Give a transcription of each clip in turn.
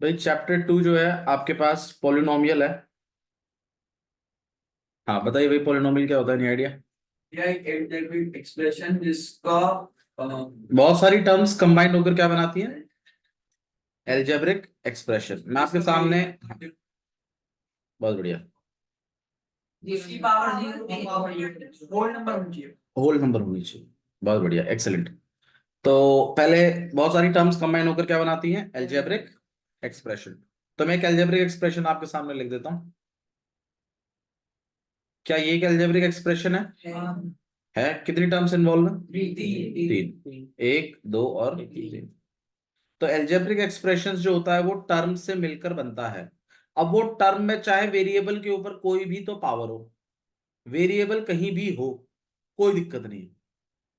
भाई चैप्टर 2 जो है आपके पास पॉलिनोमियल है। हाँ बताइए भाई, पॉलिनोमियल क्या होता है? नहीं आइडिया। यह एक एल्जेब्रिक एक्सप्रेशन जिसका बहुत सारी टर्म्स कंबाइंड होकर क्या बनाती हैं? Algebraic expression. मैं आपके सामने बहुत बढ़िया जिसकी power zero power whole number होनी चाहिए। होल नंबर होनी चाहिए। बहुत बढ़िया, एक्सेलेंट। तो पहले बहुत सारी टर्म्स कंबाइन होकर क्या बनाती हैं? Algebraic expression. तो मैं एक एल्जेब्रिक एक्सप्रेशन आपके सामने लिख देता हूं। क्या ये एक एल्जेब्रिक एक्सप्रेशन है? है कितनी टर्म्स इन्वॉल्व है? तीन। एक, दो और तीन। तो एल्जेब्रिक एक्सप्रेशंस जो होता है वो टर्म से मिलकर बनता है। अब वो टर्म में चाहे वेरिएबल के ऊपर कोई भी तो पावर हो, वेरिएबल कहीं भी हो, कोई दिक्कत नहीं है।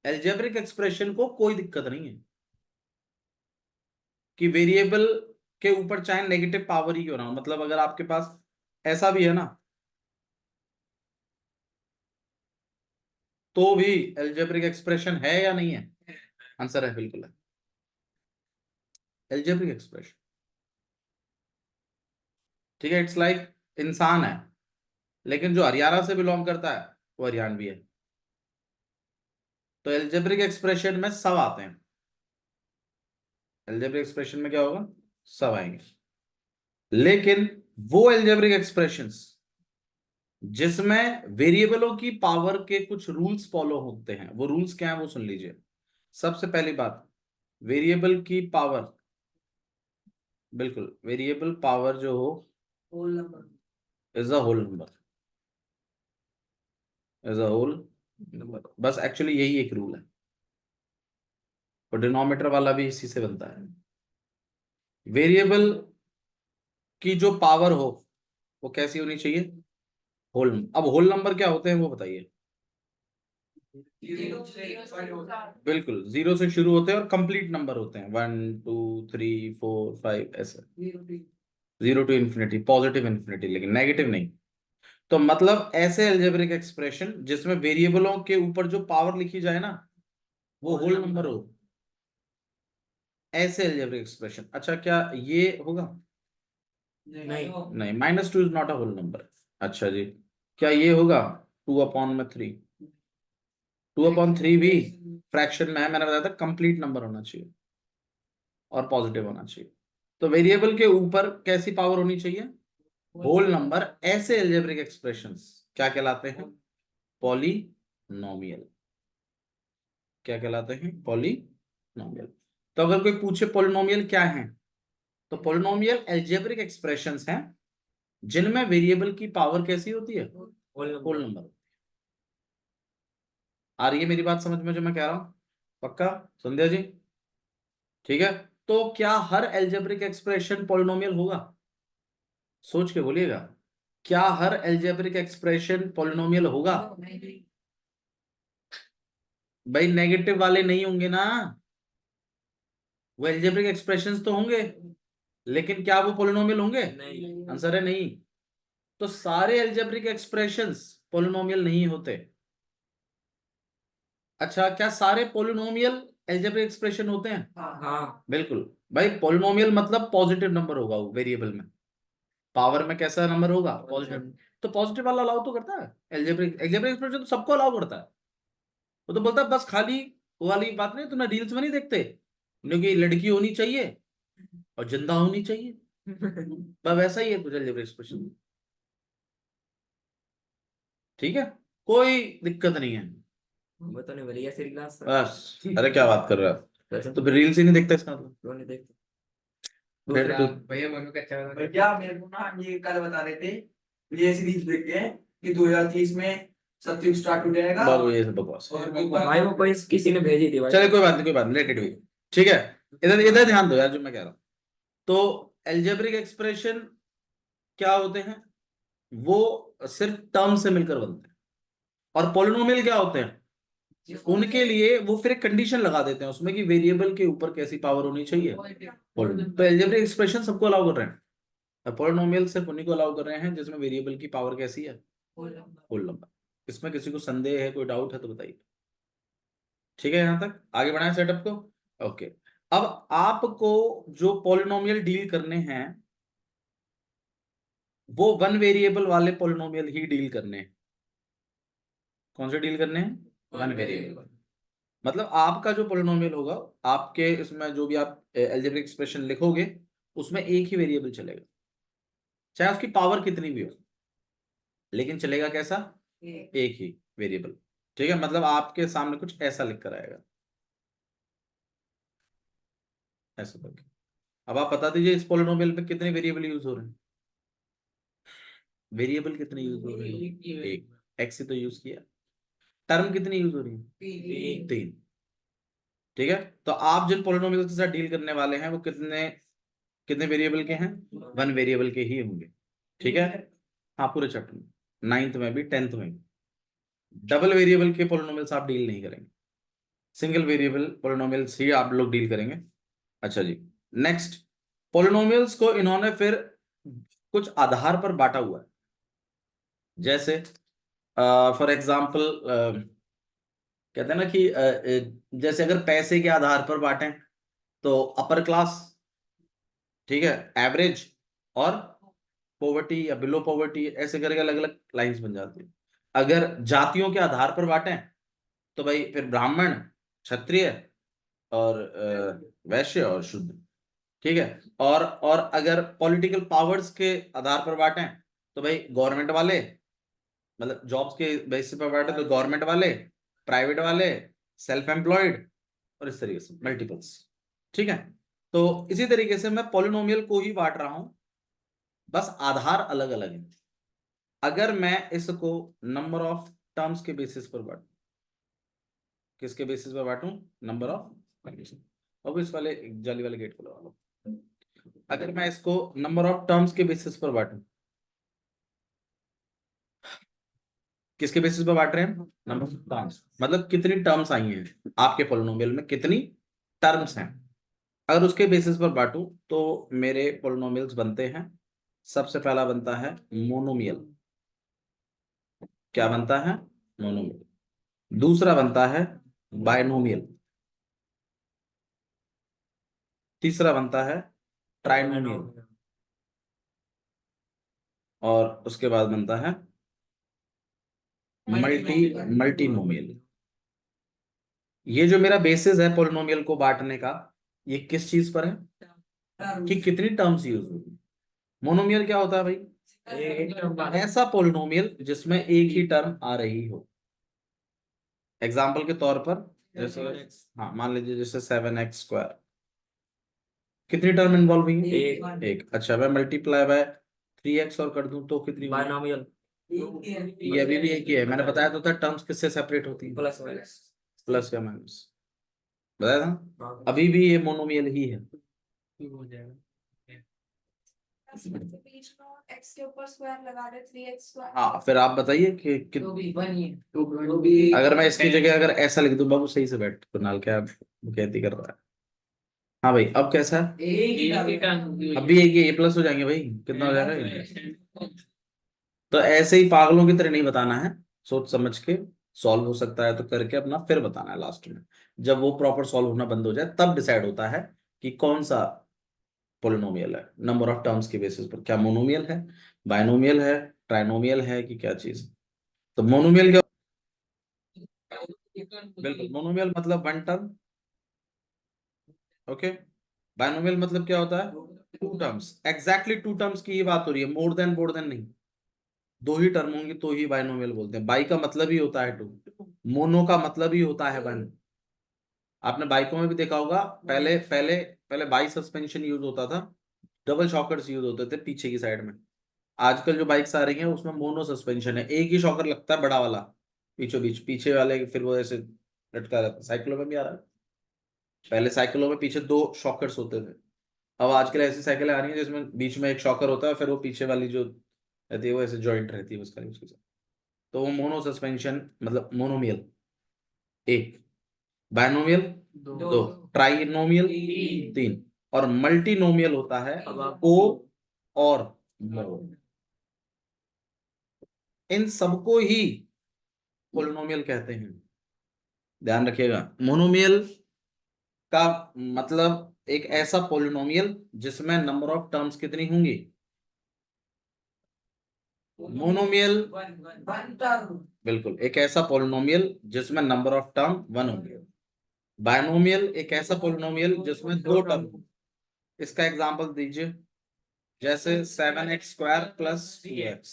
एल्जेब्रिक एक्सप्रेशन को कोई दिक्कत नहीं है कि वेरिएबल के ऊपर चाहे नेगेटिव पावर ही क्यों ना हो। मतलब अगर आपके पास ऐसा भी है ना, तो भी एल्जेब्रिक एक्सप्रेशन है या नहीं है? आंसर है, बिल्कुल है। एल्जेब्रिक एक्सप्रेशन, ठीक है। इट्स लाइक इंसान है, लेकिन जो हरियाणा से बिलोंग करता है वो हरियाणवी है। तो एल्जेब्रिक एक्सप्रेशन में सब आते हैं। एल्जेब्रिक एक्सप्रेशन में क्या होगा? सब आएंगे। लेकिन वो एल्जेब्रिक एक्सप्रेशंस जिसमें वेरिएबलों की पावर के कुछ रूल्स फॉलो होते हैं, वो रूल्स क्या है वो सुन लीजिए। सबसे पहली बात, वेरिएबल की पावर, बिल्कुल वेरिएबल पावर जो हो whole number is a whole number, is a whole number. बस एक्चुअली यही एक रूल है, और डिनोमिनेटर वाला भी इसी से बनता है। वेरिएबल की जो पावर हो वो कैसी होनी चाहिए? होल। अब होल नंबर क्या होते हैं वो बताइए। बिल्कुल, जीरो से शुरू होते हैं और कंप्लीट नंबर होते हैं, 1 2 3 4 5 ऐसे। Zero to infinity, positive infinity, लेकिन नेगेटिव नहीं। तो मतलब ऐसे एल्जेब्रिक एक्सप्रेशन जिसमें वेरिएबलों के ऊपर जो पावर लिखी जाए ना वो होल नंबर हो, ऐसे एल्जेब्रिक एक्सप्रेशन। अच्छा, क्या ये होगा? नहीं नहीं, -2 is not a whole number. अच्छा जी, क्या ये होगा? 2/3? 2/3 भी फ्रैक्शन में है, मैंने बताया था कंप्लीट नंबर होना चाहिए और पॉजिटिव होना चाहिए। तो वेरिएबल के ऊपर कैसी पावर होनी चाहिए? Whole number. ऐसे एल्जेब्रिक एक्सप्रेशंस क्या कहलाते हैं? पॉलिनोमियल। क्या कहलाते हैं? पॉलिनोमियल। तो अगर कोई पूछे पॉलिनोमियल क्या है, तो पॉलिनोमियल एल्जेब्रिक एक्सप्रेशंस हैं जिनमें वेरिएबल की पावर कैसी होती है? Whole number. आ रही है मेरी बात समझ में जो मैं कह रहा हूं? पक्का संध्या जी? ठीक है। तो क्या हर एल्जेब्रिक एक्सप्रेशन पॉलिनोमियल होगा? सोच के बोलिएगा, क्या हर एल्जेब्रिक एक्सप्रेशन पॉलिनोमियल होगा? भाई नेगेटिव वाले नहीं होंगे ना, वो एल्जेब्रिक एक्सप्रेशंस तो होंगे, लेकिन क्या वो पॉलिनोमियल होंगे? आंसर है नहीं। तो सारे एल्जेब्रिक एक्सप्रेशंस पॉलिनोमियल नहीं होते। अच्छा, क्या सारे पॉलिनोमियल एल्जेब्रिक एक्सप्रेशन होते हैं? हाँ बिल्कुल। भाई पॉलिनोमियल मतलब पॉजिटिव नंबर होगा वो वेरिएबल में, पावर में कैसा नंबर होगा? पॉजिटिव। तो पॉजिटिव वाला अलाउ तो करता है एल्जेब्रिक एल्जेब्रिक एक्सप्रेशन, तो सबको अलाउ करता है। वो तो बोलता है बस खाली वो वाली बात नहीं, तुमने रील्स में नहीं देखते क्योंकि लड़की होनी चाहिए और जिंदा होनी चाहिए, बस वैसा ही है कुछ एल्जेब्रिक एक्सप्रेशन। ठीक है, कोई दिक्कत नहीं है। वो तो नहीं बोली ऐसे क्लास बस, अरे क्या बात कर रहा है, तो फिर रील्स ही नहीं देखता इसका मतलब? क्यों नहीं देखते फिर दूसरा भैया मनु का अच्छा भैया मेरे को ना ये कल बता रहे थे ये सीरीज देखते हैं कि 2030 में सत्युग स्टार्ट हो जाएगा बस वो ये सब बकवास है। और भाई वो कोई किसी ने भेजी थी भाई चले कोई बात नहीं, कोई बात नहीं, लेट इट बी। ठीक है, इधर इधर ध्यान दो यार जो मैं कह रहा हूँ। तो एल्जेब्रिक एक्सप्रेशन क्या होते हैं? वो सिर्फ टर्म से मिलकर बनते हैं। और पॉलिनोमियल क्या होते हैं? उनके लिए वो फिर एक कंडीशन लगा देते हैं उसमें कि वेरिएबल के ऊपर कैसी पावर होनी चाहिए? पॉलिनोमियल। तो एल्जेब्रिक एक्सप्रेशन सबको अलाउ कर रहे हैं, पॉलिनोमियल सिर्फ उन्हीं को अलाउ कर रहे हैं जिसमें वेरिएबल की पावर कैसी है? Whole number. इसमें किसी को संदेह है, कोई डाउट है तो बताइए। ठीक है, यहां तक आगे बढ़ाएं सेटअप को। ओके। अब आपको जो पॉलिनोमियल डील करने हैं वो वन वेरिएबल वाले पॉलिनोमियल ही डील करने हैं। कौन से डील करने हैं? One variable. मतलब आपका जो पॉलिनोमियल होगा, आपके इसमें जो भी आप अलजेब्रिक एक्सप्रेशन लिखोगे उसमें एक ही वेरिएबल चलेगा, चाहे उसकी पावर कितनी भी हो, लेकिन चलेगा कैसा? एक ही वेरिएबल। ठीक है, मतलब आपके सामने कुछ ऐसा लिख कर आएगा, ऐसा करके। अब आप बता दीजिए इस पॉलिनोमियल में कितने वेरिएबल यूज हो रहे हैं? वेरिएबल कितने यूज हो रहे हैं? एक। एक्स ही तो यूज किया। टर्म कितनी यूज हो रही है? तीन। ठीक है, तो आप जिन पॉलिनोमियल के साथ डील करने वाले हैं वो कितने कितने वेरिएबल के हैं? वन वेरिएबल के ही होंगे। ठीक है, हाँ पूरे चैप्टर में, नाइन्थ में भी, टेंथ में भी। डबल वेरिएबल के पॉलिनोमियल्स आप डील नहीं करेंगे, सिंगल वेरिएबल पॉलिनोमियल्स ही आप लोग डील करेंगे। अच्छा जी, नेक्स्ट। पॉलिनोमियल्स को इन्होंने फिर कुछ आधार पर बांटा हुआ है। जैसे फॉर एग्जाम्पल कहते हैं ना कि जैसे अगर पैसे के आधार पर बांटें तो अपर क्लास, ठीक है, एवरेज और पॉवर्टी या बिलो पॉवर्टी, ऐसे करके अलग अलग लाइंस बन जाती है। अगर जातियों के आधार पर बांटें तो भाई फिर ब्राह्मण, क्षत्रिय और वैश्य और शूद्र। ठीक है, और अगर पॉलिटिकल पावर्स के आधार पर बांटें तो भाई गवर्नमेंट वाले, मतलब जॉब्स के बेसिस पर बांटे तो गवर्नमेंट वाले, प्राइवेट वाले, सेल्फ एम्प्लॉयड, और इस तरीके से मल्टीपल्स। ठीक है, तो इसी तरीके से मैं पॉलिनोमियल को ही बांट रहा हूं, बस आधार अलग अलग है। अगर मैं इसको नंबर ऑफ टर्म्स के बेसिस पर बांटू, किसके बेसिस पर बांटू? Number of condition. अब इस वाले जाली वाले गेट को लगा लो। अगर मैं इसको नंबर ऑफ टर्म्स के बेसिस पर बांटू, किसके बेसिस पर बांट रहे हैं? नंबर ऑफ टर्म्स, मतलब कितनी टर्म्स आई हैं आपके पॉलिनोमियल में, कितनी टर्म्स हैं। अगर उसके बेसिस पर बांटू तो मेरे पॉलिनोमियल्स बनते हैं, सबसे पहला बनता है मोनोमियल। क्या बनता है? मोनोमियल। दूसरा बनता है बायनोमियल। तीसरा बनता है ट्राइनोमियल। और उसके बाद बनता है मल्टीनोमियल। ये जो मेरा बेसिस है पॉलिनोमियल को बांटने का, ये किस चीज पर है कि कितनी टर्म्स यूज होगी। मोनोमियल क्या होता है भाई? ऐसा पॉलिनोमियल जिसमें एक ही टर्म आ रही हो। एग्जाम्पल के तौर पर जैसे, हाँ मान लीजिए जैसे 7x² कितनी टर्म इन्वॉल्व हुई है? एक। अच्छा, मैं मल्टीप्लाई बाय 3x और कर दूं तो कितनी? बायनोमियल। ये अभी भी एक ही है, मैंने बताया तो था टर्म्स किससे सेपरेट होती है? प्लस या माइनस, बताया था। अभी भी ये मोनोमियल ही है। बीच में x के ऊपर स्क्वायर लगा दे 3x²। हाँ, फिर आप बताइए कि अगर मैं इसकी जगह अगर ऐसा लिख दूं, बाबू सही से बैठ कुणाल, क्या कहती कर रहा है? हाँ भाई, अब कैसा है? अब भी एक ये प्लस हो जाएंगे भाई, कितना हो जाएगा ये? तो ऐसे ही पागलों की तरह नहीं बताना है, सोच समझ के। सॉल्व हो सकता है तो करके अपना फिर बताना है लास्ट में। जब वो प्रॉपर सॉल्व होना बंद हो जाए तब डिसाइड होता है कि कौन सा पोलिनोमियल है, नंबर ऑफ टर्म्स के बेसिस पर। क्या मोनोमियल है, बायनोमियल है, ट्राइनोमियल है, कि क्या चीज? तो मोनोमियल क्या? बिल्कुल, मोनोमियल मतलब वन टर्म। ओके, बायनोमियल मतलब क्या होता है? Two terms. Exactly two terms की ही बात हो रही है, मोर देन नहीं। दो ही टर्म होंगी तो ही बायनोमियल बोलते हैं। बाई का मतलब ही होता है टू, मोनो का मतलब ही होता है वन। आपने बाइकों में भी देखा होगा, पहले पहले पहले बाई सस्पेंशन यूज होता था, डबल शॉकर्स यूज होते थे पीछे की साइड में। आजकल जो बाइक्स आ रही हैं उसमें मोनो सस्पेंशन है, एक ही शॉकर लगता है बड़ा वाला बीचों बीच, पीछे वाले फिर वो ऐसे लटका रहता है। साइकिलों में भी आ रहा है, पहले साइकिलों में पीछे दो शॉकर्स होते थे। अब आजकल ऐसी साइकिलें आ रही हैं जिसमें बीच में एक शॉकर होता है, फिर वो पीछे वाली जो रहती है वो ऐसे जॉइंट रहती है उसका उसके साथ। तो वो मोनो सस्पेंशन मतलब मोनोमियल एक, बायनोमियल दो, ट्राइनोमियल तीन, और मल्टीनोमियल होता है ओ और मोर। इन सबको ही पोलिनोमियल कहते हैं, ध्यान रखिएगा। मोनोमियल का मतलब एक ऐसा पोलिनोमियल जिसमें नंबर ऑफ टर्म्स कितनी होंगी? मोनोमियल, बिल्कुल, एक ऐसा पोलिनोमियल जिसमें नंबर ऑफ टर्म 1 होंगे। बायनोमियल एक ऐसा पोलिनोमियल जिसमें 2 टर्म होंगे। इसका एग्जांपल दीजिए, जैसे 7x² + 2x।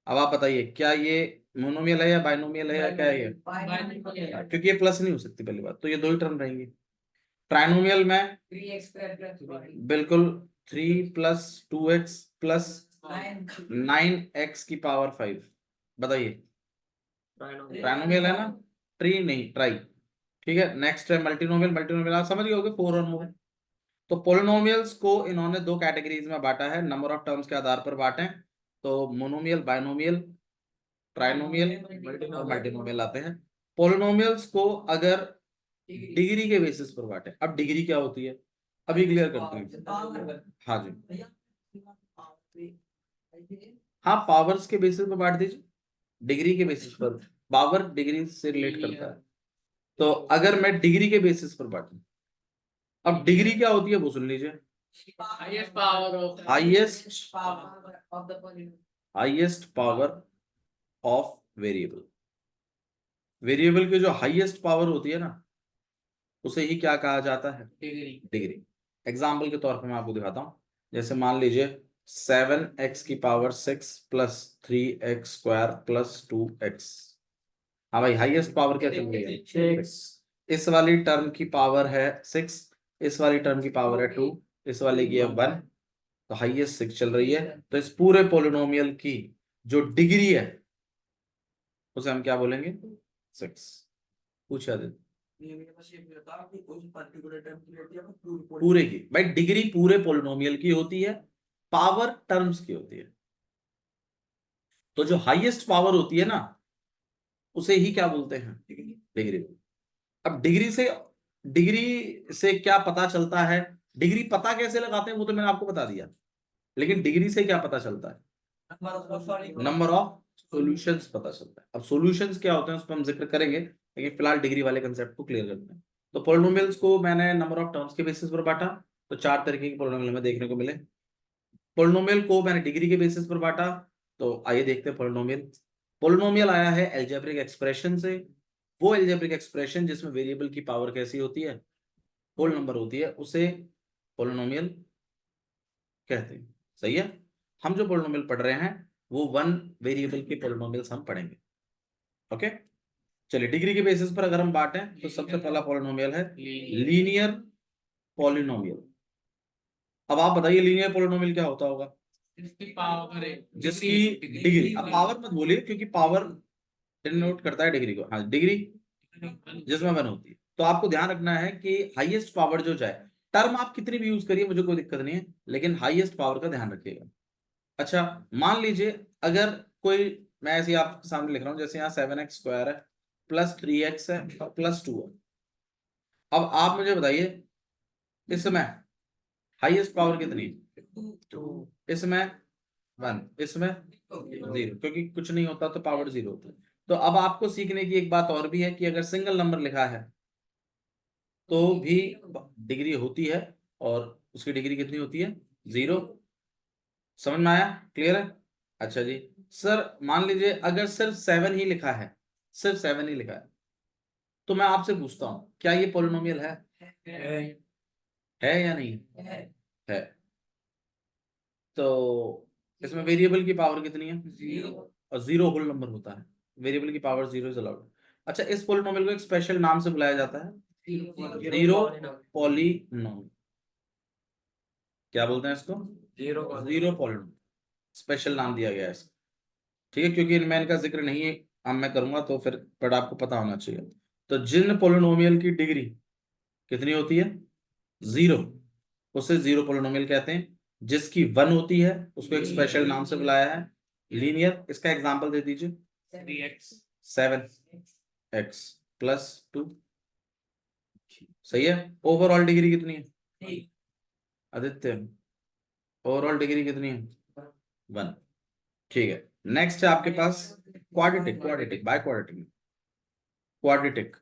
अब आप बताइए क्या ये मोनोमियल है या बायनोमियल है या क्या है ये? क्योंकि ये प्लस नहीं हो सकती, पहली बात तो ये 2 ही टर्म रहेंगी। ट्राइनोमियल में बिल्कुल 3 + 2x + 9x⁵ बताइए, ट्राइनोमियल है ना? ट्री नहीं, ट्राई। ठीक है, नेक्स्ट है मल्टीनोमियल। मल्टीनोमियल आप समझ गए होंगे, 4 और मोर। तो पोलिनोमियल्स को इन्होंने 2 कैटेगरीज में बांटा है, नंबर ऑफ टर्म्स के आधार पर बांटे। तो मोनोमियल, बायनोमियल, ट्राइनोमियल और मल्टीनोमियल आते हैं। पोलिनोमियल्स को अगर डिग्री के बेसिस पर बांटे, अब डिग्री क्या होती है अभी क्लियर करते हैं। हाँ जी, हाँ, पावर्स के बेसिस पर बांट दीजिए, डिग्री के बेसिस पर। पावर डिग्री से रिलेट करता है। तो अगर मैं डिग्री के बेसिस पर बांटूं, अब डिग्री क्या होती है वो सुन लीजिए। Highest power of variable. Variable की जो हाईएस्ट पावर होती है ना, उसे ही क्या कहा जाता है? डिग्री। एग्जाम्पल के तौर पर मैं आपको दिखाता हूं, जैसे मान लीजिए 7x⁶ + 3x² + 2x। हाँ भाई, हाईएस्ट पावर क्या चल रही है? 6। इस वाली टर्म की पावर है 6, इस वाली टर्म की पावर है 2, इस वाले की है 1, तो हाईएस्ट 6 चल रही है। तो इस पूरे पोलिनोमियल की जो डिग्री है उसे हम क्या बोलेंगे? 6। पूछा दे पूरे की, भाई डिग्री पूरे पोलिनोमियल की होती है, पावर टर्म्स की होती है। तो जो हाईएस्ट पावर होती है ना, उसे ही क्या बोलते हैं? डिग्री। अब डिग्री से क्या पता चलता है? डिग्री पता कैसे लगाते हैं वो तो मैंने आपको बता दिया, लेकिन डिग्री से क्या पता चलता है? नंबर ऑफ सॉल्यूशंस पता चलता है। अब सॉल्यूशंस क्या होते हैं उस पर हम जिक्र करेंगे, लेकिन फिलहाल डिग्री वाले कंसेप्ट को क्लियर करते हैं। तो पॉलिनोमियल्स को मैंने नंबर ऑफ टर्म्स के बेसिस पर बांटा, तो 4 तरीके के पॉलिनोमियल हमें देखने को मिले। पॉलिनोमियल को मैंने डिग्री के बेसिस पर बांटा, तो आइए देखते हैं पॉलिनोमियल। पॉलिनोमियल आया है एल्जेब्रिक एक्सप्रेशन से। वो एल्जेब्रिक एक्सप्रेशन जिसमें वेरिएबल की पावर कैसी होती है? होल नंबर होती है, उसे पॉलिनोमियल कहते हैं। सही है। हम जो पॉलिनोमियल पढ़ रहे हैं वो 1 वेरिएबल के पॉलिनोमियल्स हम पढ़ेंगे। ओके, चलिए डिग्री के बेसिस पर अगर हम बांटें तो सबसे पहला पॉलिनोमियल है लीनियर पॉलिनोमियल। अब आप बताइए लीनियर पॉलिनोमियल क्या होता होगा? जिसकी डिग्री, अब पावर मत बोलिए क्योंकि पावर डिनोट करता है डिग्री को। हाँ, डिग्री जिसमें 1 होती है। तो आपको ध्यान रखना है कि हाईएस्ट पावर जो जाए, टर्म आप कितनी भी यूज करिए मुझे कोई दिक्कत नहीं है, लेकिन हाईएस्ट पावर का ध्यान रखिएगा। अच्छा, मान लीजिए अगर कोई, मैं ऐसे ही आपके सामने लिख रहा हूं, जैसे यहाँ 7x² है + 3x है और +2 है। अब आप मुझे बताइए इसमें हाईएस्ट पावर कितनी है? इसमें 1, इसमें 0, क्योंकि कुछ नहीं होता तो पावर 0 होती है। तो अब आपको सीखने की एक बात और भी है कि अगर सिंगल नंबर लिखा है तो भी डिग्री होती है, और उसकी डिग्री कितनी होती है? 0। समझ में आया? क्लियर है? अच्छा जी, सर मान लीजिए अगर सिर्फ 7 ही लिखा है, सिर्फ 7 ही लिखा है, तो मैं आपसे पूछता हूं क्या ये पॉलिनोमियल है या नहीं है? तो इसमें वेरिएबल की पावर कितनी है? 0, और 0 होल नंबर होता है, वेरिएबल की पावर 0 इज अलाउड। अच्छा, इस पॉलिनोमियल को एक स्पेशल नाम से बुलाया जाता है, 0 पॉलिनोमियल। क्या बोलते हैं इसको? 0 पॉलिनोमियल, स्पेशल नाम दिया गया है इसको। ठीक है, क्योंकि मैं इनका जिक्र नहीं अब मैं करूंगा तो फिर, बट आपको पता होना चाहिए। तो जिन पोलिनोमियल की डिग्री कितनी होती है? 0, उसे 0 पोलिनोमियल कहते हैं। जिसकी 1 होती है उसको एक स्पेशल नाम से बुलाया है लीनियर। इसका एग्जांपल दे दीजिए। 7x + 2। सही है। ओवरऑल डिग्री कितनी है आदित्य? ओवरऑल डिग्री कितनी है? 1। ठीक है, नेक्स्ट है आपके पास quadratic, biquadratic,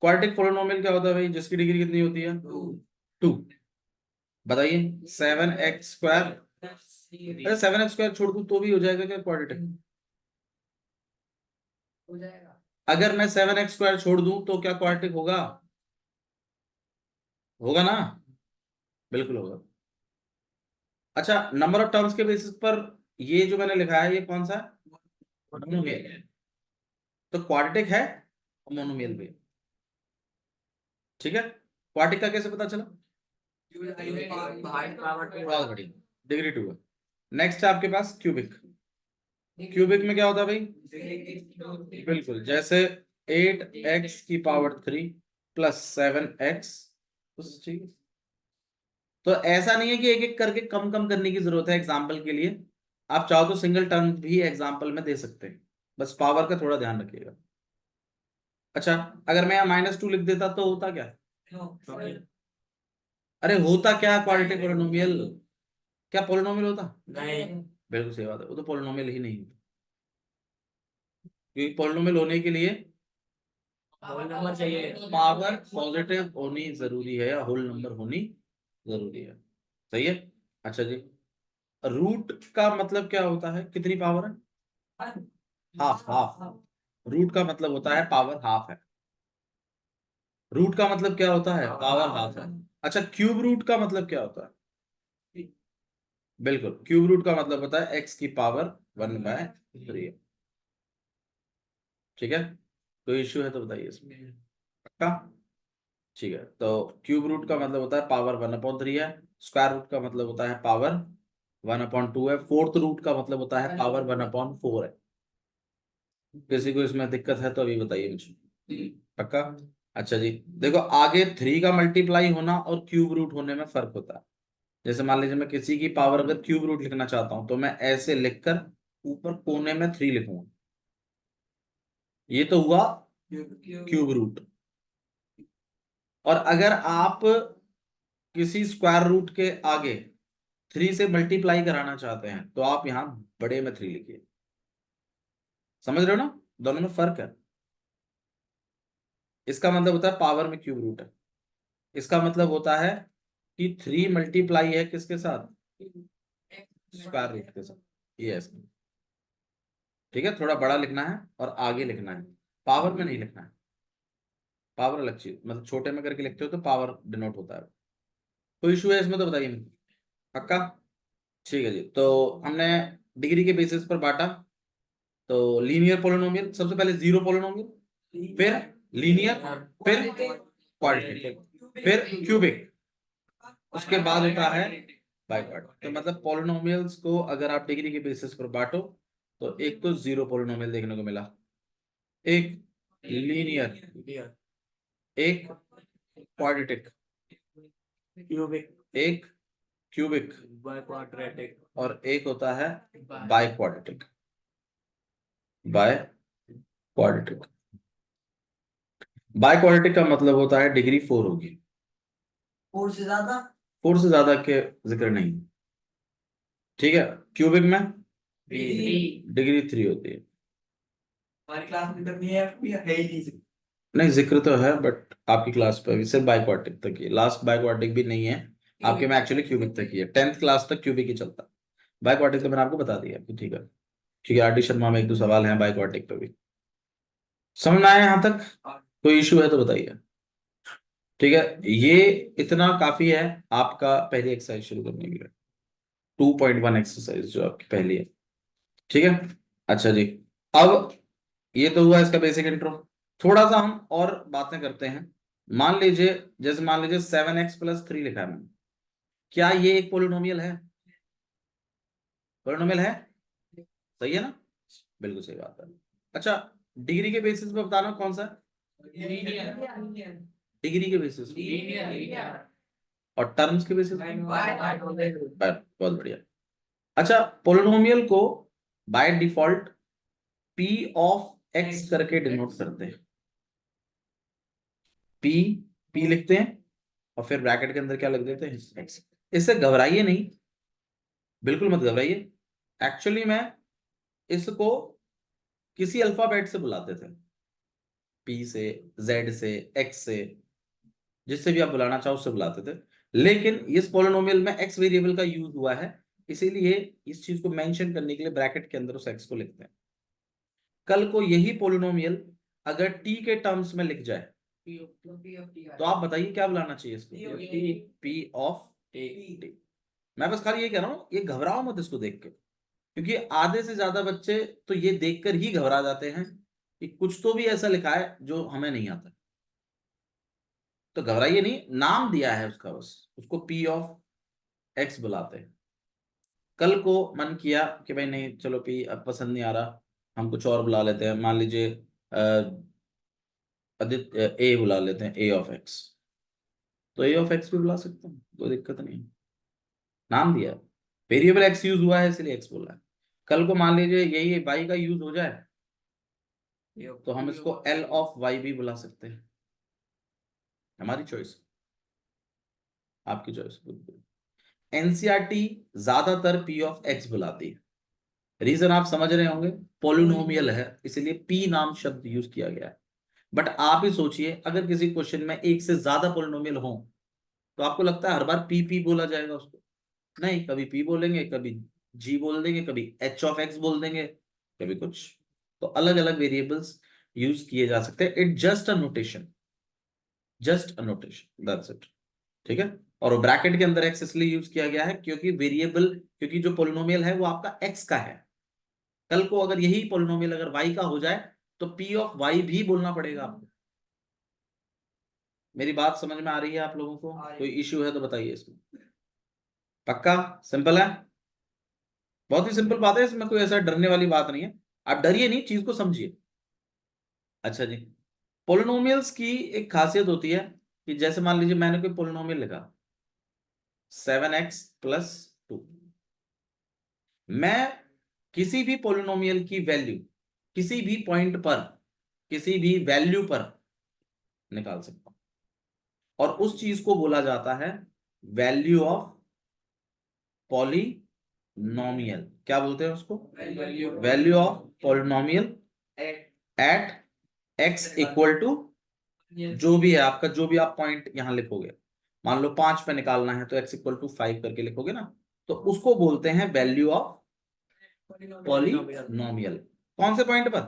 quadratic polynomial क्या होता है भाई, जिसकी डिग्री कितनी होती है? 2। बताइए 7x²। अरे 7x² छोड़ दूं तो भी हो जाएगा क्या क्वाड्रेटिक? हो जाएगा। अगर मैं 7x² छोड़ दूं तो क्या क्वाड्रेटिक होगा? होगा ना, बिल्कुल होगा। अच्छा, नंबर ऑफ टर्म्स के बेसिस पर ये जो मैंने लिखा है ये कौन सा है? मोनोमियल है। तो क्वाड्रेटिक है और मोनोमियल भी है। ठीक है, क्वाड्रेटिक का कैसे पता चला? बहुत बढ़िया, डिग्री 2 है। नेक्स्ट है आपके पास क्यूबिक। क्यूबिक में क्या होता है भाई? बिल्कुल, जैसे 8x³ प्लस 7x। ठीक। तो ऐसा नहीं है कि एक एक करके कम कम करने की जरूरत है एग्जाम्पल के लिए, आप चाहो तो सिंगल टर्म भी एग्जाम्पल में दे सकते हैं, बस पावर का थोड़ा ध्यान रखिएगा। अच्छा, अगर मैं यहाँ -2 लिख देता तो होता क्या? अरे होता क्या क्वाड्रेटिक पोलिनोमियल? क्या पोलिनोमियल होता? नहीं। बिल्कुल सही बात है, वो तो पोलिनोमियल ही नहीं होता, क्योंकि पोलिनोमियल होने के लिए होल नंबर चाहिए। पावर पॉजिटिव होनी जरूरी है या होल नंबर होनी जरूरी है। सही है। अच्छा जी, रूट का मतलब क्या होता है, कितनी पावर है? हाफ। हाफ रूट का मतलब होता है पावर हाफ है। रूट का मतलब क्या होता है? पावर हाफ है। अच्छा, क्यूब रूट का मतलब क्या होता है? बिल्कुल, क्यूब रूट का मतलब होता है x⁻⁴। ठीक है, कोई इश्यू है तो बताइए इसमें। पक्का? ठीक है, तो क्यूब रूट का मतलब होता है पावर 1/3 है। स्क्वायर रूट का मतलब होता है पावर 1/2 है। फोर्थ रूट का मतलब होता है पावर 1/4 है। किसी को इसमें दिक्कत है तो अभी बताइए मुझे। पक्का? अच्छा जी, देखो आगे 3 का मल्टीप्लाई होना और क्यूब रूट होने में फर्क होता है। जैसे मान लीजिए मैं किसी की पावर अगर क्यूब रूट लिखना चाहता हूं तो मैं ऐसे लिखकर ऊपर कोने में 3 लिखूंगा, ये तो हुआ क्यूब रूट। और अगर आप किसी स्क्वायर रूट के आगे 3 से मल्टीप्लाई कराना चाहते हैं तो आप यहां बड़े में 3 लिखिए। समझ रहे हो ना, दोनों में फर्क है। इसका मतलब होता है पावर में क्यूब रूट है, इसका मतलब होता है कि 3 मल्टीप्लाई है किसके साथ? स्क्वायर रूट के साथ। यस, ठीक है, थोड़ा बड़ा लिखना है और आगे लिखना है, पावर में नहीं लिखना है। पावर अलग चीज, मतलब छोटे में करके लिखते हो तो पावर डिनोट होता है। कोई इशू है इसमें तो बताइए मुझे। पक्का? ठीक है जी, तो हमने डिग्री के बेसिस पर बांटा। तो लीनियर पोलिनोमियल सबसे पहले, जीरो पोलिनोमियल, फिर लीनियर, फिर क्वाड्रेटिक, फिर क्यूबिक, उसके बाद होता है बाइक्वाड। तो मतलब पोलिनोमियल्स को अगर आप डिग्री के बेसिस पर बांटो तो एक तो जीरो पोलिनोमियल देखने को मिला, एक लीनियर, एक क्वाड्रेटिक, एक क्यूबिक, क्वाड्रेटिक। और एक होता है by quadratic. By quadratic, by quadratic का मतलब होता है डिग्री 4 होगी। 4 से ज्यादा? 4 से ज्यादा के जिक्र नहीं। ठीक है, क्यूबिक में डिग्री 3 होती है। हमारी क्लास में तो नहीं है, है ही नहीं। नहीं, जिक्र तो है बट आपकी क्लास पे अभी सिर्फ बाइक्वाड्रेटिक तक ही, लास्ट बाइक्वाड्रेटिक भी नहीं है आपके में, एक्चुअली क्यूबिक तक ही है। 10th क्लास तक क्यूबिक ही चलता है। बाइक्वाड्रेटिक तो मैंने आपको बता दिया कि ठीक है, क्योंकि आर डी शर्मा में 1-2 सवाल हैं बाइक्वाड्रेटिक पे भी। समझ में आया यहाँ तक? कोई इशू है तो बताइए। ठीक है, ये इतना काफी है आपका पहली एक्सरसाइज शुरू करने के लिए। 2.1 एक्सरसाइज जो आपकी पहली है। ठीक है। अच्छा जी, अब ये तो हुआ इसका बेसिक इंट्रो। थोड़ा सा हम और बातें करते हैं। मान लीजिए, जैसे मान लीजिए 7x+3 लिखा है मैंने, क्या ये एक पोलिनोमियल है? पोलिनोमियल है, सही है ना, बिल्कुल सही बात है। अच्छा, डिग्री के बेसिस पे बताना कौन सा है? डिग्री के बेसिस पे और टर्म्स के बेसिस पे? बहुत बढ़िया। अच्छा, पोलिनोमियल को by default p of x करके डिनोट करते हैं। p लिखते हैं और फिर ब्रैकेट के अंदर क्या लिख देते हैं? x। इससे घबराइए नहीं, बिल्कुल मत घबराइए। एक्चुअली में इसको किसी अल्फाबेट से बुलाते थे, पी से, जेड से, एक्स से, जिससे भी आप बुलाना चाहो उससे बुलाते थे। लेकिन इस पोलिनोमियल में एक्स वेरिएबल का यूज हुआ है, इसीलिए इस चीज को मेंशन करने के लिए ब्रैकेट के अंदर उस एक्स को लिखते हैं। कल को यही पोलिनोमियल अगर टी के टर्म्स में लिख जाए तो आप बताइए क्या बुलाना चाहिए इसको? P of T. मैं बस खाली ये कह रहा हूं, ये घबराओ मत इसको देख के, क्योंकि आधे से ज्यादा बच्चे तो ये देखकर ही घबरा जाते हैं कि कुछ तो भी ऐसा लिखा है जो हमें नहीं आता। तो घबराइए नहीं, नाम दिया है उसका, बस उसको पी ऑफ एक्स बुलाते हैं। कल को मन किया कि भाई नहीं चलो पी अब पसंद नहीं आ रहा, हम कुछ और बुला लेते हैं, मान लीजिए आदित्य ए बुला लेते हैं, ए ऑफ एक्स, तो ए ऑफ एक्स भी बुला सकते हैं, कोई दिक्कत नहीं है। नाम दिया है, वेरिएबल एक्स यूज हुआ है इसलिए एक्स बोला है। कल को मान लीजिए यही वाई का यूज हो जाए तो हम इसको एल ऑफ वाई भी बुला सकते हैं, हमारी चॉइस, आपकी चॉइस। एनसीईआरटी ज्यादातर पी ऑफ एक्स बुलाती है, रीजन आप समझ रहे होंगे, पोलिनोमियल है इसलिए पी नाम शब्द यूज किया गया है। बट आप ही सोचिए अगर किसी क्वेश्चन में एक से ज्यादा पोलिनोमियल हो तो आपको लगता है हर बार पी पी बोला जाएगा उसको? नहीं, कभी पी बोलेंगे, कभी जी बोल देंगे, कभी एच ऑफ एक्स बोल देंगे, कभी कुछ। तो अलग अलग वेरिएबल्स यूज किए जा सकते हैं, it just a notation, just a notation, that's it. ठीक है, और वो ब्रैकेट के अंदर एक्स इसलिए यूज किया गया है क्योंकि वेरिएबल, क्योंकि जो पोलिनोमियल है वो आपका एक्स का है। कल को अगर यही पोलिनोमियल अगर वाई का हो जाए तो पी ऑफ वाई भी बोलना पड़ेगा आपको। मेरी बात समझ में आ रही है आप लोगों को? कोई इश्यू है तो बताइए इसमें। पक्का? सिंपल है, बहुत ही सिंपल बात है, इसमें कोई ऐसा डरने वाली बात नहीं है। आप डरिए नहीं, चीज को समझिए। अच्छा जी, पोलिनोमियल्स की एक खासियत होती है कि जैसे मान लीजिए मैंने कोई पोलिनोमियल लिखा 7x+2, मैं किसी भी पोलिनोमियल की वैल्यू किसी भी पॉइंट पर, किसी भी वैल्यू पर निकाल सकता हूं, और उस चीज को बोला जाता है वैल्यू ऑफ पॉलिनोमियल। क्या बोलते हैं उसको? Value of polynomial at x equal to, जो भी है आपका, जो भी आप पॉइंट यहां लिखोगे, मान लो 5 पे निकालना है तो x इक्वल टू 5 करके लिखोगे ना, तो उसको बोलते हैं वैल्यू ऑफ पॉलिनोमियल। कौन से पॉइंट पर?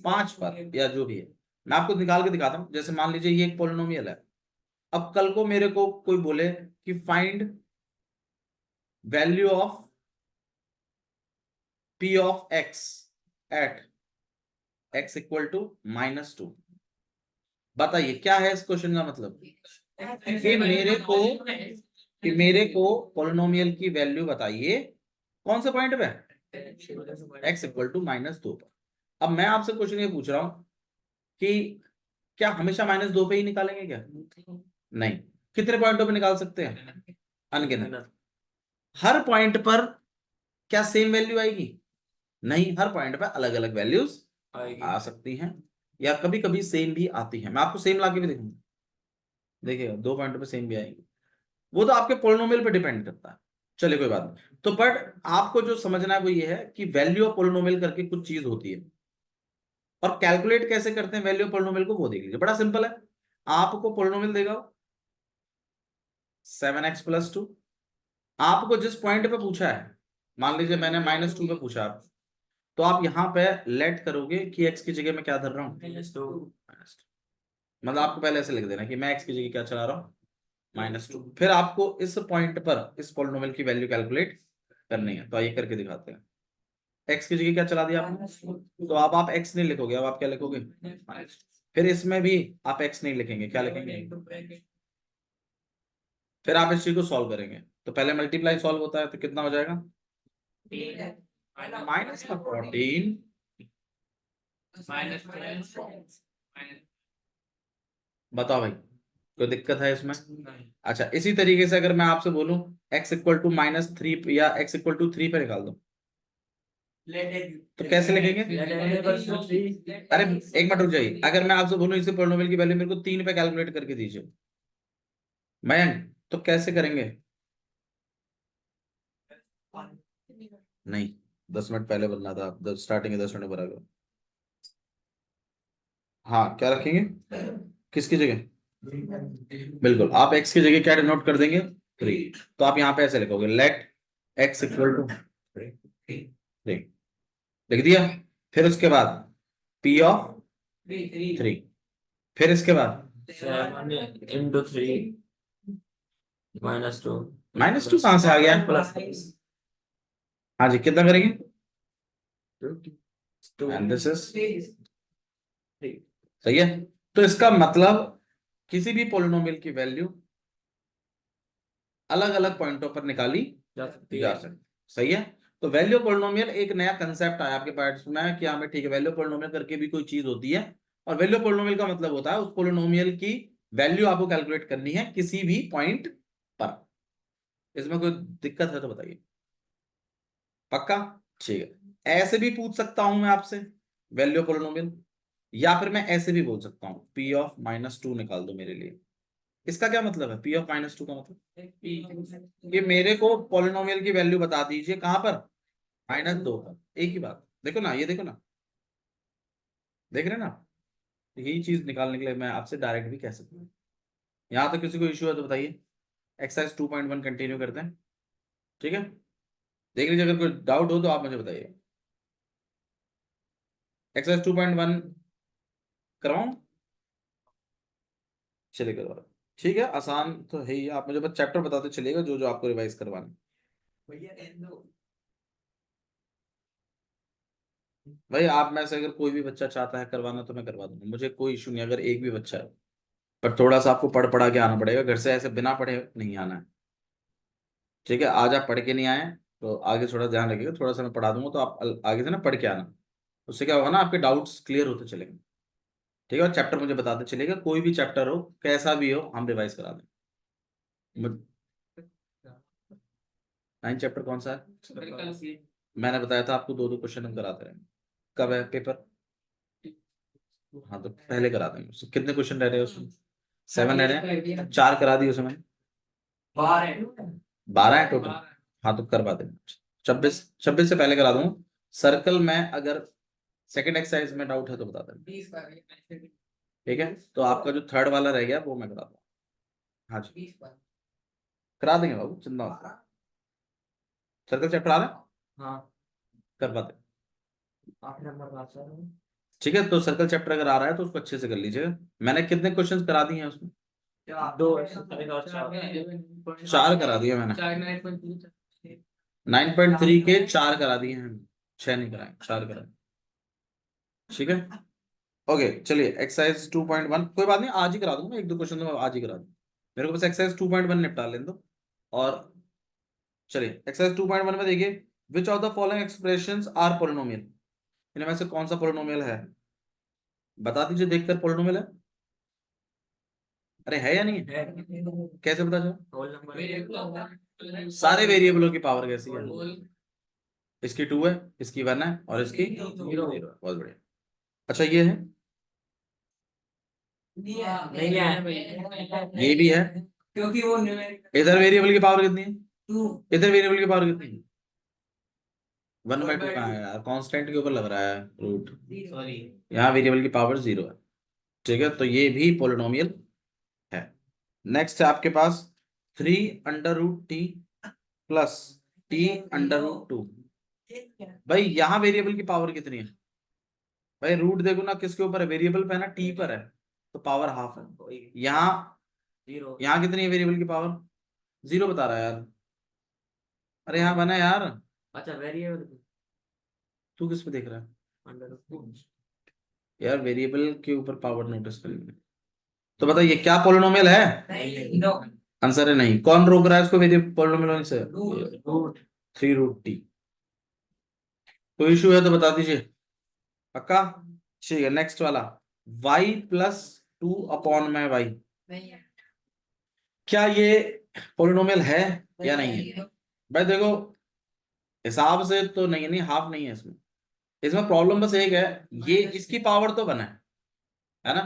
5 पर, या जो भी है। मैं आपको निकाल के दिखाता हूं, जैसे मान लीजिए ये एक पॉलिनोमियल है। अब कल को मेरे को कोई बोले कि find value of p of x at x equal to -2, बताइए क्या है इस क्वेश्चन का मतलब? कि मेरे को पोलिनोमियल की वैल्यू बताइए कौन से पॉइंट पे? x इक्वल टू -2 पर। अब मैं आपसे क्वेश्चन ये पूछ रहा हूं कि क्या हमेशा -2 पे ही निकालेंगे क्या? नहीं, कितने पॉइंटों पे निकाल सकते हैं? अनगिनत। हर पॉइंट पर क्या सेम वैल्यू आएगी? नहीं, हर पॉइंट पे अलग अलग वैल्यूज आ सकती हैं, या कभी कभी सेम भी आती हैं। मैं आपको सेम लाके भी दिखाऊंगा, देखिएगा 2 पॉइंटों पे सेम भी आएंगी। वो तो आपके पोलिनोमियल पे डिपेंड करता है। चलिए कोई बात नहीं। तो बट आपको जो समझना है वो ये है कि वैल्यू ऑफ पोलिनोमियल करके कुछ चीज होती है, और कैलकुलेट कैसे करते हैं वैल्यू ऑफ पोलिनोमियल को, वो देख लीजिए, बड़ा सिंपल है। आपको पोलिनोमियल देगा 7x+2, आपको जिस पॉइंट पे पूछा है, मान लीजिए मैंने -2 पे पूछा, तो आप यहां पे लेट करोगे कि x की जगह मैं क्या धर रहा हूं? -2। मतलब आपको पहले ऐसे लिख देना कि मैं x की जगह क्या चला रहा हूं? -2। फिर आपको इस पॉइंट पर इस पोलिनोमियल की वैल्यू कैलकुलेट करनी है, तो आइए करके दिखाते हैं। x की जगह क्या चला दिया आपने? तो अब आप x नहीं लिखोगे, अब आप क्या लिखोगे? फिर इसमें भी आप x नहीं लिखेंगे, क्या लिखेंगे? फिर आप इस चीज को सॉल्व करेंगे, तो पहले मल्टीप्लाई सॉल्व होता है तो कितना हो जाएगा? -14। बताओ भाई, कोई दिक्कत है इसमें? अच्छा, इसी तरीके से अगर मैं आपसे बोलूं x इक्वल टू -3 या x इक्वल टू 3 पे निकाल दो, तो कैसे लिखेंगे? अरे एक मिनट रुक जाइए, अगर मैं आपसे बोलूं इसे पोलिनोमियल की वैल्यू मेरे को 3 पे कैलकुलेट करके दीजिए, मयंक, तो कैसे करेंगे? नहीं, 10 मिनट पहले बनना था, स्टार्टिंग 10 मिनट बराबर। हाँ क्या रखेंगे, किसकी जगह, बिल्कुल आप x की जगह क्या डिनोट कर देंगे, 3। तो आप यहाँ पे ऐसे लिखोगे लेट x इक्वल टू 3, लिख दिया। फिर उसके बाद p ऑफ 3, फिर इसके बाद 7 into 3 -2 -2 कहां से आ गया, हाँ जी कितना करेंगे, 2 एंड दिस इज, सही है। तो इसका मतलब किसी भी पोलिनोमियल की वैल्यू अलग अलग पॉइंटों पर निकाली जा सकती जा है। सकती, सही है। तो वैल्यू पोलिनोमियल एक नया कंसेप्ट आया आपके पास में कि हमें ठीक है वैल्यू पोलिनोमियल करके भी कोई चीज होती है, और वैल्यू पोलिनोमियल का मतलब होता है उस पोलिनोमियल की वैल्यू आपको कैलकुलेट करनी है किसी भी पॉइंट पर। इसमें कोई दिक्कत है तो बताइए, पक्का, ठीक है। ऐसे भी पूछ सकता हूं मैं आपसे वैल्यू पोलिनोमियल, या फिर मैं ऐसे भी बोल सकता हूं p ऑफ -2 निकाल दो मेरे लिए। इसका क्या मतलब है, p ऑफ -2 का मतलब कि मेरे को पोलिनोमियल की वैल्यू बता दीजिए कहां पर, -2 पर। एक ही बात, देखो ना, ये देखो ना, देख रहे हैं ना आप? यही चीज निकालने के लिए मैं आपसे डायरेक्ट भी कह सकता हूँ। यहाँ तो किसी को इश्यू है तो बताइए, एक्सरसाइज 2.1 कंटिन्यू करते हैं, ठीक है। देख लीजिए, अगर कोई डाउट हो तो आप मुझे बताइए। एक्सरसाइज 2.1 करवाऊं, चलिए करवा, ठीक है, आसान तो है ही। आप मुझे बस चैप्टर बताते चलिएगा जो जो आपको रिवाइज करवाना। भाई आप में से अगर कोई भी बच्चा चाहता है करवाना तो मैं करवा दूंगा, मुझे कोई इशू नहीं अगर एक भी बच्चा है। पर थोड़ा सा आपको पढ़ पढ़ा के आना पड़ेगा, घर से ऐसे बिना पढ़े नहीं आना है, ठीक है। आज आप पढ़ के नहीं आए तो आगे थोड़ा ध्यान रखिएगा, थोड़ा सा मैं पढ़ा दूंगा तो आप आगे से ना पढ़ के आना। उससे क्या होगा ना, आपके डाउट्स क्लियर होते चलेंगे, ठीक है। और चैप्टर मुझे बताते चलेगा, कोई भी चैप्टर हो कैसा भी हो हम रिवाइज करा दें। 9 चैप्टर कौन सा है, मैंने बताया था आपको 2-2 क्वेश्चन हम कराते रहेंगे। कब है पेपर, हाँ तो पहले करा देंगे। उससे कितने क्वेश्चन रह रहे हैं उसमें, 7 रह रहे हैं, 4 करा दिए उसमें, 12 है टोटल, हाँ तो करवा देंगे। 26 से पहले करा दूंगा। सर्कल में अगर सेकंड एक्सरसाइज में डाउट है तो बता देंगे, ठीक है। तो आपका जो थर्ड वाला रह गया वो मैं करा दूंगा, हाँ जी करा देंगे बाबू, चिंता मत करो। सर्कल चैप्टर आ रहा है, हाँ करवा दें, 8 नंबर का आंसर है। ठीक है। तो सर्कल चैप्टर अगर आ रहा है तो उसको अच्छे से कर लीजिएगा। मैंने कितने क्वेश्चन करा दिए हैं उसमें, 2 4 करा दिए मैंने, 9.3 के 4 करा दिए हैं, 6 नहीं कराए, 4 कराए, ठीक है। ओके चलिए, एक्सरसाइज 2.1 कोई बात नहीं, आज ही करा दूंगा, 1-2 क्वेश्चन तो मैं आज ही करा दूंगा। मेरे को बस एक्सरसाइज 2.1 निपटा लेने दो। और चलिए एक्सरसाइज 2.1 में देखिए, which of the following expressions are polynomial, इनमें से कौन सा पोलिनोमियल है, बता दीजिए देखकर पोलिनोमियल है, अरे है या नहीं है, कैसे पता चला, होल नंबर सारे वेरिएबलों की पावर कैसी है, इसकी 2 है, इसकी 1 है और इसकी 0 है, बहुत बढ़िया। अच्छा ये है, नहीं है, ये भी है, क्योंकि वो इधर वेरिएबल की पावर कितनी है, इधर वेरिएबल की पावर कितनी है, 1/2 कहाँ है यार, कांस्टेंट के ऊपर लग रहा है रूट, यहाँ वेरिएबल की पावर 0 है, ठीक है। तो ये भी पोलिनोमियल है। नेक्स्ट है आपके पास 3√t प्लस t√2। भाई यहाँ वेरिएबल की पावर कितनी है, भाई रूट देखो ना किसके ऊपर है, वेरिएबल पे है ना, टी पर है, तो पावर हाफ है। यहाँ 0 यहाँ कितनी है वेरिएबल की पावर, 0 बता रहा है यार, अरे यहाँ बना है यार, अच्छा वेरिएबल तू किस पे देख रहा है अंडर यार, वेरिएबल के ऊपर पावर नोटिस करेंगे। तो बताइए क्या पोलिनोमियल है, आंसर है नहीं। कौन रोक रहा है इसको वेरिएबल पोलिनोमियल होने से, रूट 3√t। कोई इशू है तो बता दीजिए, पक्का, ठीक है। नेक्स्ट वाला y+2/y, क्या ये पोलिनोमियल है या नहीं है, भाई देखो हिसाब से तो नहीं है, नहीं हाफ नहीं है इसमें। इसमें प्रॉब्लम बस एक है, ये इसकी पावर तो बना है ना,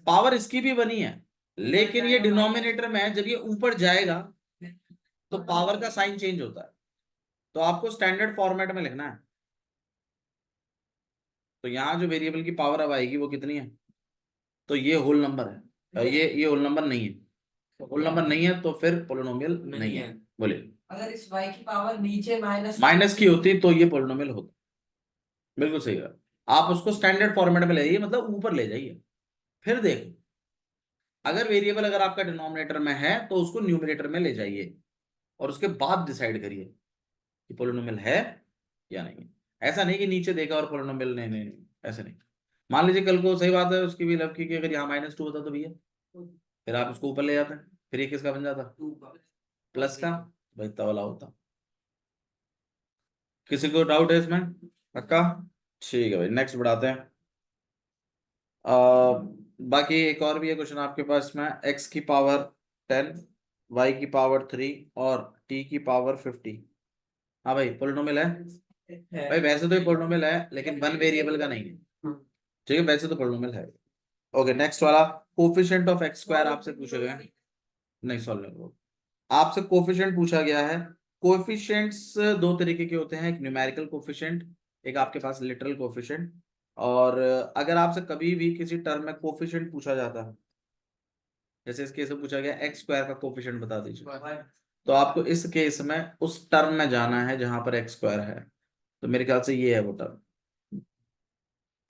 पावर इसकी भी बनी है, लेकिन ये डिनोमिनेटर में है, जब ये ऊपर जाएगा तो पावर का साइन चेंज होता है, तो आपको स्टैंडर्ड फॉर्मेट में लिखना है। तो यहाँ जो वेरिएबल की पावर अब आएगी वो कितनी है, तो ये होल नंबर है, ये होल नंबर नहीं है। होल नंबर नहीं है तो फिर पोलिनोमियल नहीं है। बोलिए, अगर इस y की पावर नीचे माइनस की होती तो ये पोलिनोमियल होता। बिल्कुल सही है। आप उसको स्टैंडर्ड फॉर्मेट में ले जाइए, मतलब ऊपर ले जाइए, फिर देखो अगर वेरिएबल अगर आपका डिनोमिनेटर में है तो उसको न्यूमरेटर में ले जाइए और उसके बाद डिसाइड करिए कि पोलिनोमियल है या नहीं। ऐसा नहीं कि नीचे देखा और पोलिनोमियल नहीं, नहीं नहीं, ऐसा नहीं। मान लीजिए कल को, सही बात है उसकी भी लव की, कि अगर यहाँ -2 होता तो भैया फिर आप उसको ऊपर ले जाते हैं, फिर ये किसका बन जाता, प्लस का। भाई तवला होता। किसी को डाउट है इसमें? पक्का? ठीक है भाई, नेक्स्ट बढ़ाते हैं। बाकी एक और भी है क्वेश्चन आपके पास में, x की पावर 10, y की पावर 3 और t की पावर 50। हाँ भाई, पोलिनोमियल है भाई, वैसे तो ये पोलिनोमियल है लेकिन वन वेरिएबल का नहीं है। ठीक है, वैसे तो पोलिनोमियल है। ओके, नेक्स्ट वाला, कोफिशिएंट ऑफ x स्क्वायर आपसे पूछा गया है। नहीं, सॉल्व नहीं होगा। आपसे कोफिशिएंट पूछा गया है। कोफिशिएंट्स दो तरीके के होते हैं, एक न्यूमेरिकल कोफिशिएंट, एक आपके पास लिटरल कोफिशिएंट। और अगर आपसे कभी भी किसी टर्म में कोफिशिएंट पूछा जाता है, जैसे इस केस में पूछा गया x स्क्वायर का कोफिशिएंट बता दीजिए, तो आपको इस केस में उस टर्म में जाना है जहां पर x स्क्वायर है। तो मेरे ख्याल से ये है वो टर्म।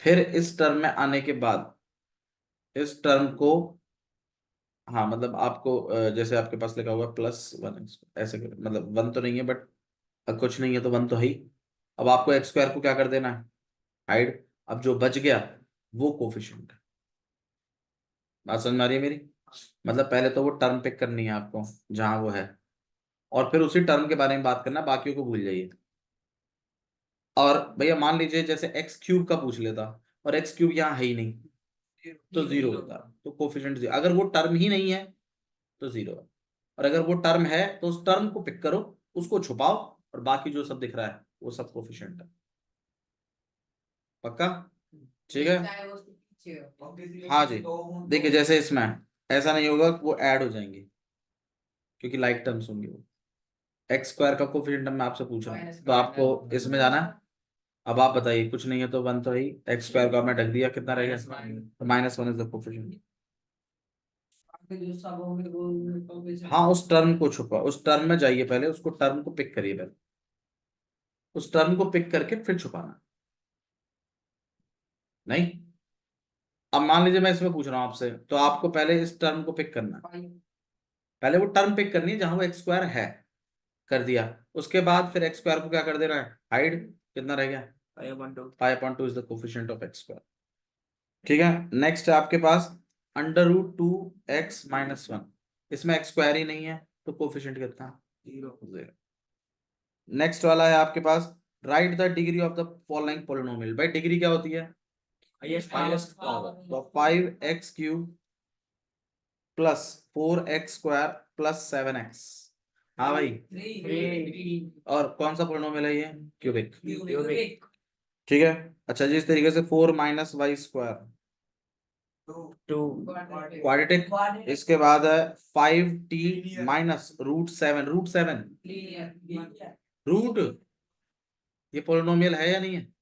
फिर इस टर्म में आने के बाद इस टर्म को, हाँ मतलब आपको जैसे आपके पास लिखा हुआ +1, ऐसे मतलब 1 तो नहीं है बट कुछ नहीं है तो 1 तो है ही। अब आपको x स्क्वायर को क्या कर देना है, हाइड। अब जो बच गया वो कोफिशिएंट है। बात समझ में आ रही है मेरी? मतलब पहले तो वो टर्म पिक करनी है आपको जहां वो है, और फिर उसी टर्म के बारे में बात करना, बाकियों को भूल जाइए। और भैया मान लीजिए जैसे x³ का पूछ लेता और x³ यहाँ है ही नहीं, तो 0 होता। तो कोफिशिएंट 0, अगर वो टर्म ही नहीं है तो 0 है। और अगर वो टर्म है तो उस टर्म को पिक करो, उसको छुपाओ, और बाकी जो सब दिख रहा है वो सब कोफिशिएंट है। पक्का? ठीक है। हाँ जी, देखिए जैसे इसमें ऐसा नहीं होगा कि वो ऐड हो जाएंगे, क्योंकि लाइक टर्म्स होंगे वो। x स्क्वायर का कोफिशिएंट मैं आपसे पूछ रहा हूँ तो आपको इसमें जाना है। अब आप बताइए, कुछ नहीं है तो 1 तो ही, x स्क्वायर को आपने ढक दिया, कितना रहेगा, तो -1 इज द कोफिशिएंट। हाँ, उस टर्म को छुपा, उस टर्म में जाइए, पहले उसको टर्म को पिक करिए, पहले उस टर्म को पिक करके फिर छुपाना। नहीं, अब मान लीजिए मैं इसमें पूछ रहा हूँ आपसे, तो आपको पहले इस टर्म को पिक करना है, पहले वो टर्म पिक करनी है जहां वो x स्क्वायर है, कर दिया। उसके बाद फिर x स्क्वायर को क्या कर देना है, हाइड। कितना रह गया, 5/2 is the coefficient of x square. ठीक है, नेक्स्ट है आपके पास √2x-1। इसमें x स्क्वायर ही नहीं है तो कोफिशिएंट कितना, 0। नेक्स्ट वाला है आपके पास, write the degree of the following polynomial. भाई डिग्री क्या होती है, हाईएस्ट पावर। तो 5x³ plus 4x² plus 7x। हाँ भाई, और कौन सा पोलिनोमियल है ये, क्यूबिक। ठीक है, अच्छा जी, इस तरीके से 4 - y², 2 क्वाड्रेटिक। इसके बाद है 5t - √7, √7 रूट, ये पोलिनोमियल है या नहीं है,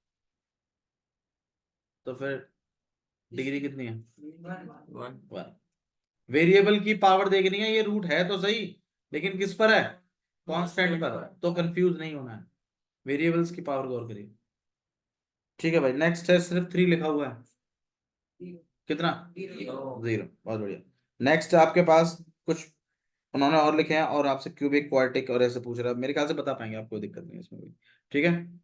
तो फिर डिग्री कितनी है, 1। वेरिएबल की पावर देखनी है, ये रूट है तो सही लेकिन किस पर है, कांस्टेंट पर, तो कंफ्यूज नहीं होना है, वेरिएबल्स की पावर गौर करिए। ठीक है भाई, नेक्स्ट है, सिर्फ 3 लिखा हुआ है, कितना, 0। बहुत बढ़िया। नेक्स्ट आपके पास कुछ उन्होंने और लिखे हैं, और आपसे क्यूबिक, क्वाड्रेटिक और ऐसे पूछ रहा है, मेरे ख्याल से बता पाएंगे आप, कोई दिक्कत नहीं है इसमें भी। ठीक है,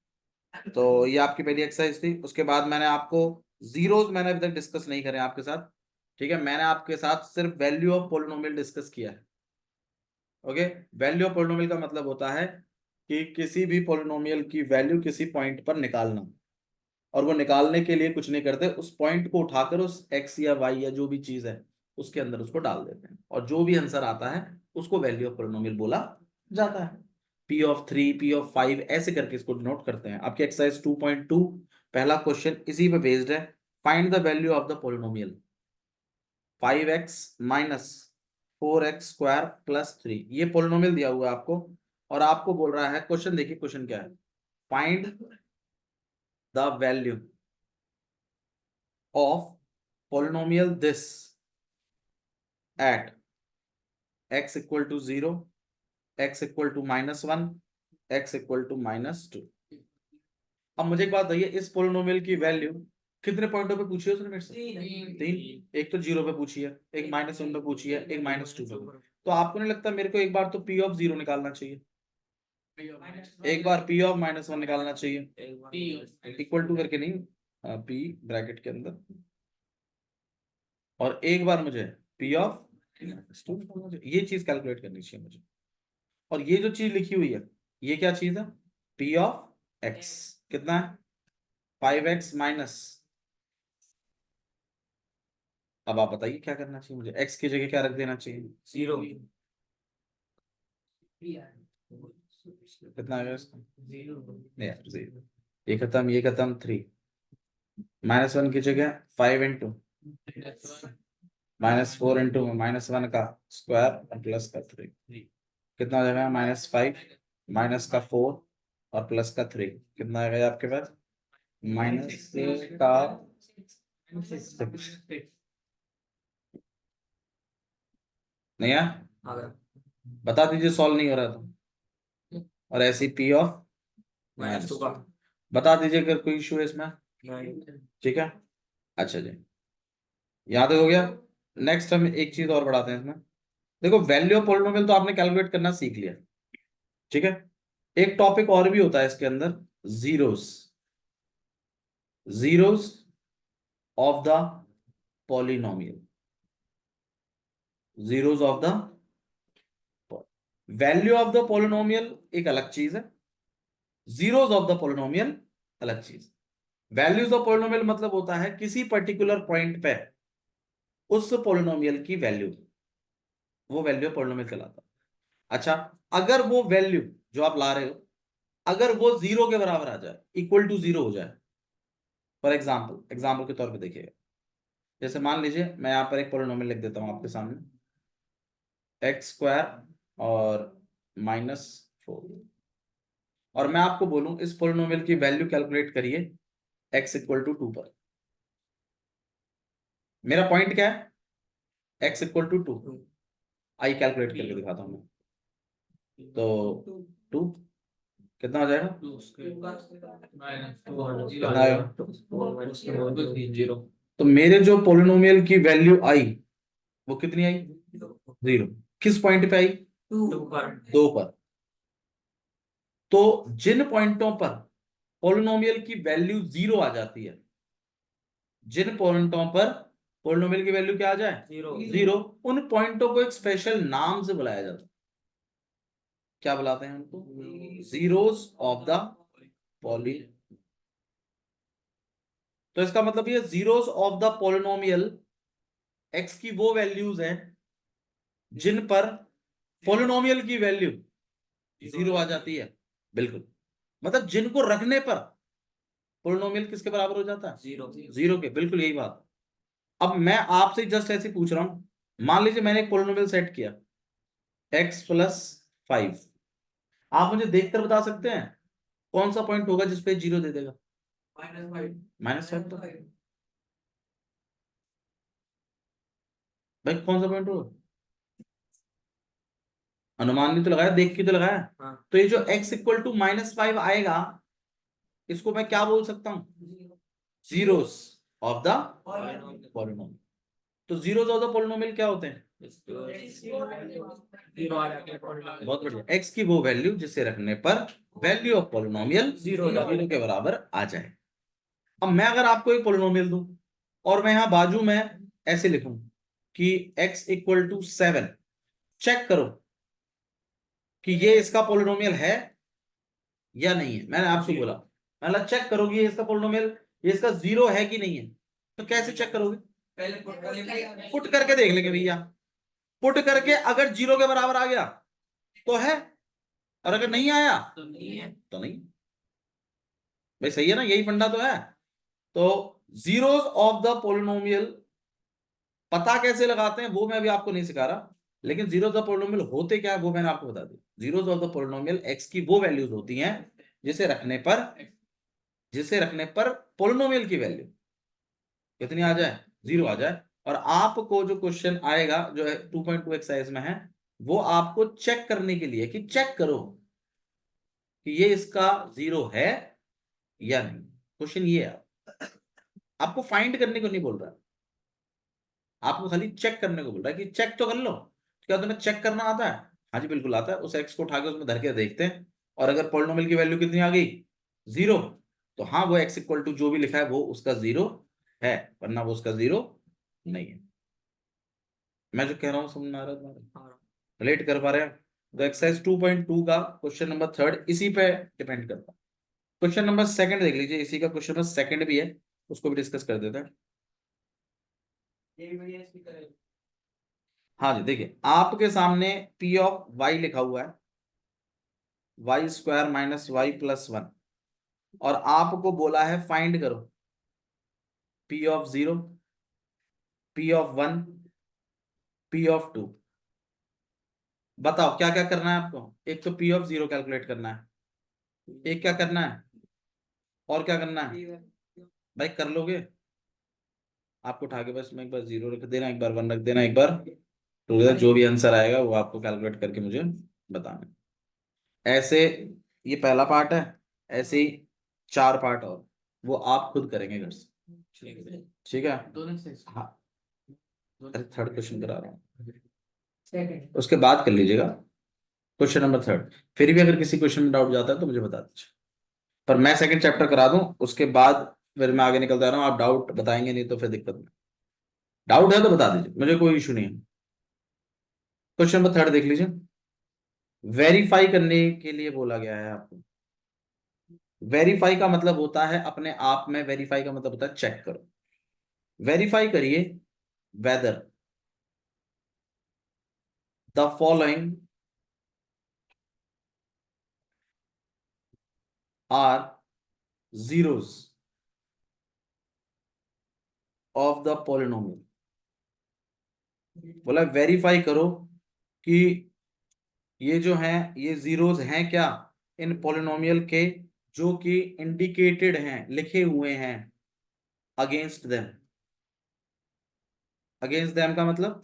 तो ये आपकी पहली एक्सरसाइज थी। उसके बाद मैंने आपको जीरोस मैंने अभी तक डिस्कस नहीं करे आपके साथ। ठीक है, मैंने आपके साथ सिर्फ वैल्यू ऑफ पोलिनोमियल डिस्कस किया है। ओके, वैल्यू ऑफ पोलिनोमियल का मतलब होता है कि किसी भी पोलिनोमियल की वैल्यू किसी पॉइंट पर निकालना, और वो निकालने के लिए कुछ नहीं करते, उस पॉइंट को उठाकर उस x या y या जो भी चीज है उसके अंदर उसको डाल देते हैं, और जो भी आंसर आता है उसको वैल्यू ऑफ पोलिनोमियल बोला जाता है। P(3), P(5) ऐसे करके इसको नोट करते हैं। आपकी एक्सरसाइज 2.2 पहला क्वेश्चन इसी पे बेस्ड है। Find the value of the polynomial 5x - 4x² + 3। ये पोलिनोमियल दिया हुआ है आपको, और आपको बोल रहा है, क्वेश्चन देखिए क्वेश्चन क्या है, find the value of polynomial this at x equal to 0, x equal to -1, x equal to -2। अब मुझे एक बात बताइए, इस पोलिनोमियल की वैल्यू कितने पॉइंटों पे पूछी है उसने मेरे से? तीन। एक तो 0 पे पूछी है, एक -1 पे पूछी है, एक -2 पे। तो आपको नहीं लगता मेरे को एक बार तो p ऑफ 0 निकालना चाहिए, एक बार p ऑफ -1 निकालना चाहिए, इक्वल टू करके नहीं, p ब्रैकेट के अंदर, और एक बार मुझे p ऑफ -2 निकालना चाहिए। ये चीज कैलकुलेट करनी चाहिए मुझे। और ये जो चीज लिखी हुई है, ये क्या चीज है? p ऑफ x कितना है? 5x माइनस, अब आप बताइए क्या करना चाहिए मुझे? x की जगह क्या रख देना चाहिए? 0। कितना आएगा इसका? नहीं यार, 0। ये खत्म, ये खत्म, 3 -1 की जगह 5 इंटू -4 इंटू -1 का स्क्वायर और प्लस का 3, कितना हो जाएगा? -5 माइनस का 4 और प्लस का 3, कितना आएगा आपके पास? माइनस का 6। नहीं है? बता दीजिए सॉल्व नहीं हो रहा तो। और ऐसी p ऑफ -2 बता दीजिए अगर कोई इशू है इसमें। ठीक है, अच्छा जी, याद हो गया। नेक्स्ट हम एक चीज और बढ़ाते हैं इसमें। देखो, वैल्यू ऑफ पॉलिनोमियल तो आपने कैलकुलेट करना सीख लिया, ठीक है। एक टॉपिक और भी होता है इसके अंदर, zeros, zeros of the polynomial, zeros of the value of the polynomial एक अलग चीज है, जीरोस ऑफ द पॉलिनोमियल अलग चीज। वैल्यूज ऑफ पॉलिनोमियल मतलब होता है किसी पर्टिकुलर पॉइंट पे उस पॉलिनोमियल की वैल्यू, वो वैल्यू पॉलिनोमियल कहलाता है। अच्छा, अगर वो वैल्यू जो आप ला रहे हो, अगर वो 0 के बराबर आ जाए, इक्वल टू 0 हो जाए, फॉर एग्जाम्पल के तौर पे देखिएगा, जैसे मान लीजिए मैं यहाँ पर एक पॉलिनोमियल लिख देता हूँ आपके सामने, x² और -4, और मैं आपको बोलूं इस पॉलिनोमियल की वैल्यू कैलकुलेट करिए x इक्वल टू 2 पर। मेरा पॉइंट क्या है? x equal to 2। I calculate करके दिखाता हूं मैं। तो 2 कितना हो जाएगा? कितना आएगा? तो मेरे जो पॉलिनोमियल की वैल्यू आई वो कितनी आई? 0। किस पॉइंट पे आई? 2 पर। तो जिन पॉइंटों पर पॉलिनोमियल की वैल्यू 0 आ जाती है, जिन पॉइंटों पर पॉलिनोमियल की वैल्यू क्या आ जाए? 0, उन पॉइंटों को एक स्पेशल नाम से बुलाया जाता है। क्या बुलाते हैं उनको? Zeros of the poly. तो इसका मतलब ये zeros of the polynomial x की वो वैल्यूज हैं जिन पर पॉलिनोमियल की वैल्यू 0 आ जाती है। बिल्कुल, मतलब जिनको रखने पर पॉलिनोमियल किसके बराबर हो जाता है? 0 के। बिल्कुल यही बात। अब मैं आपसे जस्ट ऐसे पूछ रहा हूं, मान लीजिए मैंने एक पॉलिनोमियल सेट किया x + 5, आप मुझे देखकर बता सकते हैं कौन सा पॉइंट होगा जिसपे 0 दे देगा? -5। तो भाई कौन सा पॉइंट होगा? अनुमान भी तो लगाया, देख के तो लगाया। तो ये जो x इक्वल टू -5 आएगा, इसको मैं क्या बोल सकता हूं? Zeros of the polynomial. तो जीरोस ऑफ द पॉलिनोमियल क्या होते हैं? बहुत बढ़िया, x की वो वैल्यू जिसे रखने पर वैल्यू ऑफ पॉलिनोमियल 0 के बराबर आ जाए। अब मैं अगर आपको एक पॉलिनोमियल दूं और मैं यहां बाजू में ऐसे लिखूं कि x इक्वल टू 7, चेक करो कि ये इसका पॉलिनोमियल है या नहीं है। मैंने आपसे बोला, मतलब चेक करोगे ये इसका पॉलिनोमियल, ये इसका 0 है कि नहीं है। तो कैसे चेक करोगे? पुट करके देख लेंगे भैया। पुट करके अगर 0 के बराबर आ गया तो है, और अगर नहीं आया तो नहीं। भाई सही है ना, यही फंडा तो है। तो जीरोस ऑफ द पॉलिनोमियल पता कैसे लगाते हैं वो मैं अभी आपको नहीं सिखा रहा, लेकिन जीरोस ऑफ पॉलिनोमियल होते क्या है वो मैंने आपको बता दिया। Zeros of the polynomial x की वो वैल्यूज होती हैं जिसे रखने पर पॉलिनोमियल की वैल्यू कितनी आ जाए? जीरो आ जाए, और आपको जो क्वेश्चन आएगा जो है 2.2 एक्सरसाइज में है, वो आपको चेक करने के लिए कि चेक करो कि ये इसका जीरो है या नहीं। क्वेश्चन ये है, आपको फाइंड करने को नहीं बोल रहा, आपको खाली चेक करने को बोल रहा है कि चेक तो कर लो। क्या तुम्हें चेक करना आता है? हाँ जी बिल्कुल आता है। उस एक्स को उठा के उसमें धर के देखते हैं, और अगर पॉलिनोमियल की वैल्यू कितनी आ गई, जीरो, तो हाँ वो एक्स इक्वल टू जो भी लिखा है वो उसका जीरो है, वरना वो उसका जीरो नहीं है। मैं जो कह रहा हूँ समझ में आ रहा है तुम्हारे? रिलेट कर पा रहे हैं? तो एक्सरसाइज 2.2 का क्वेश्चन नंबर 3 इसी पे डिपेंड करता है। क्वेश्चन नंबर 2 देख लीजिए, इसी का क्वेश्चन नंबर 2 भी है, उसको भी डिस्कस कर देते हैं। ये भी बढ़िया स्पीकर है। हाँ जी देखिए, आपके सामने पी ऑफ वाई लिखा हुआ है, y square minus y plus 1, और आपको बोला है फाइंड करो p of 0, p of 1, p of 2। बताओ क्या क्या करना है आपको? एक तो पी ऑफ 0 कैलकुलेट करना है, एक क्या करना है, और क्या करना है भाई? कर लोगे? आपको उठा के बस में एक बार 0 रख देना, एक बार 1 रख देना, एक बार 2, जो भी आंसर आएगा वो आपको कैलकुलेट करके मुझे बताना। ऐसे ये पहला पार्ट है, ऐसे ही 4 पार्ट और वो आप खुद करेंगे घर से, ठीक है? हाँ, अरे थर्ड क्वेश्चन करा रहा हूँ, उसके बाद कर लीजिएगा क्वेश्चन नंबर 3। फिर भी अगर किसी क्वेश्चन में डाउट जाता है तो मुझे बता दीजिए, पर मैं सेकंड चैप्टर करा दूं उसके बाद फिर मैं आगे निकल जा रहा हूँ। आप डाउट बताएंगे नहीं तो फिर दिक्कत नहीं। डाउट है तो बता दीजिए, मुझे कोई इशू नहीं है। क्वेश्चन नंबर 3 देख लीजिए, वेरीफाई करने के लिए बोला गया है आपको। वेरीफाई का मतलब होता है अपने आप में, वेरीफाई का मतलब होता है चेक करो। वेरीफाई करिए whether the following are zeros of the polynomial. बोला वेरीफाई करो कि ये जो हैं ये जीरोस हैं क्या इन पोलिनोमियल के, जो कि इंडिकेटेड हैं, लिखे हुए हैं अगेंस्ट देम। अगेंस्ट देम का मतलब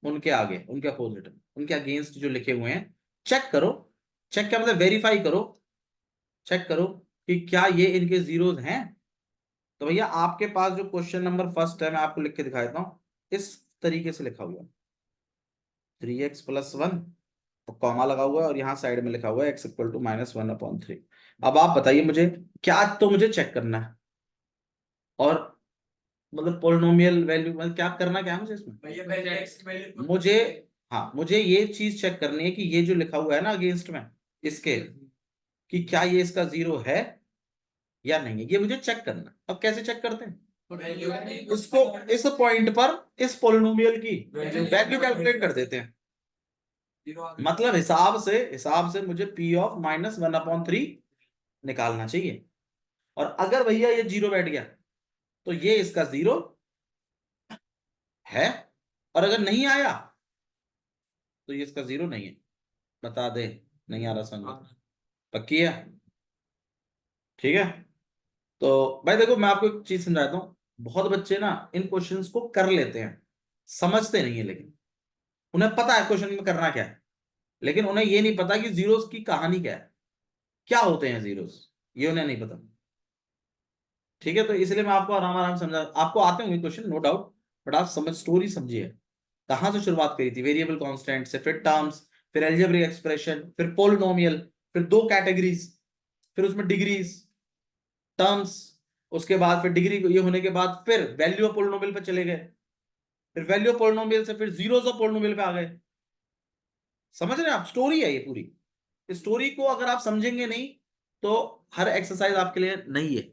उनके आगे, उनके अपोजिट, उनके अगेंस्ट जो लिखे हुए हैं चेक करो। चेक का मतलब वेरीफाई करो, चेक करो कि क्या ये इनके जीरोस हैं। तो भैया आपके पास जो क्वेश्चन नंबर फर्स्ट है, मैं आपको लिख के दिखा देता हूं, इस तरीके से लिखा हुआ 3x प्लस 1, तो कॉमा लगा हुआ है, और यहाँ साइड में लिखा हुआ है x इक्वल टू -1/3। अब आप बताइए मुझे क्या, तो मुझे चेक करना है, और मतलब पोलिनोमियल वैल्यू मतलब क्या करना, क्या है मुझे इसमें? भैया पहले x की वैल्यू मुझे, हाँ मुझे ये चीज चेक करनी है कि ये जो लिखा हुआ है ना अगेंस्ट में इसके, कि क्या ये इसका जीरो है या नहीं है, ये मुझे चेक करना है। अब कैसे चेक करते हैं? इसको इस पॉइंट पर इस पोलिनोमियल की वैल्यू कैलकुलेट कर देते हैं। मतलब हिसाब से मुझे p ऑफ -1/3 निकालना चाहिए, और अगर भैया ये जीरो बैठ गया तो ये इसका जीरो है, और अगर नहीं आया तो ये इसका जीरो नहीं है। बता दे, नहीं आ रहा समझ में? पक्की है? ठीक है। तो भाई देखो मैं आपको एक चीज समझाता हूँ, बहुत बच्चे ना इन क्वेश्चंस को कर लेते हैं, समझते नहीं है, लेकिन उन्हें पता है क्वेश्चन में करना क्या है, लेकिन उन्हें ये नहीं पता कि जीरोस की कहानी क्या है, क्या होते हैं जीरोस, ये उन्हें नहीं पता। ठीक है, तो इसलिए मैं आपको आराम आराम समझा, आपको आते होंगे क्वेश्चन नो डाउट, बट आप समझ स्टोरी समझिए। कहां से शुरुआत करी थी? वेरिएबल कांस्टेंट से, फिर टर्म्स, फिर अलजेब्रिक एक्सप्रेशन, फिर पोलिनोमियल, फिर 2 कैटेगरीज, फिर उसमें डिग्रीज, टर्म्स, उसके बाद फिर डिग्री ये होने के बाद फिर वैल्यू ऑफ पोलिनोमियल पे चले गए, फिर वैल्यू ऑफ पोलिनोमियल से फिर जीरोस ऑफ पोलिनोमियल पे आ गए। समझ रहे हैं आप? स्टोरी है ये पूरी। इस स्टोरी को अगर आप समझेंगे नहीं तो हर एक्सरसाइज आपके लिए नहीं है।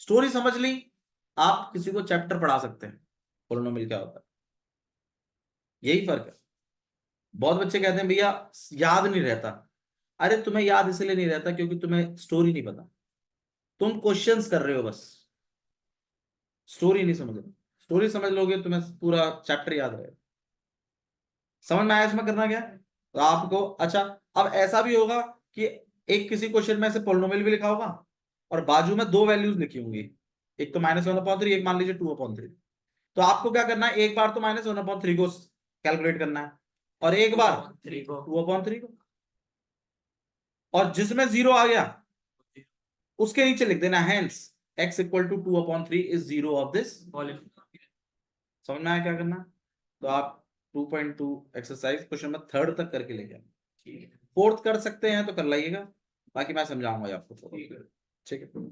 स्टोरी समझ ली, आप किसी को चैप्टर पढ़ा सकते हैं पोलिनोमियल क्या होता है। यही फर्क है। बहुत बच्चे कहते हैं भैया याद नहीं रहता। अरे तुम्हें याद इसलिए नहीं रहता क्योंकि तुम्हें स्टोरी नहीं पता, तुम क्वेश्चंस कर रहे हो बस, स्टोरी नहीं समझ रहे। स्टोरी समझ लोगे तुम्हें पूरा चैप्टर याद रहेगा। समझ में आया इसमें करना क्या है? तो आपको अच्छा, अब ऐसा भी होगा कि एक किसी क्वेश्चन में से पोलिनोमियल भी लिखा होगा और बाजू में 2 वैल्यूज लिखी होंगी, एक तो -1/3, एक मान लीजिए 2/3। तो आपको क्या करना है, एक बार तो -1/3 को कैलकुलेट करना है और एक बार 3 को 2/3 को, और जिसमें 0 आ गया उसके नीचे लिख देना hence x equal to 2/3 is 0 of this. समझ में आया क्या करना? तो आप 2.2 एक्सरसाइज क्वेश्चन नंबर 3 तक करके ले जाए, 4th कर सकते हैं तो कर लाइएगा, बाकी मैं समझाऊंगा आपको। ठीक है।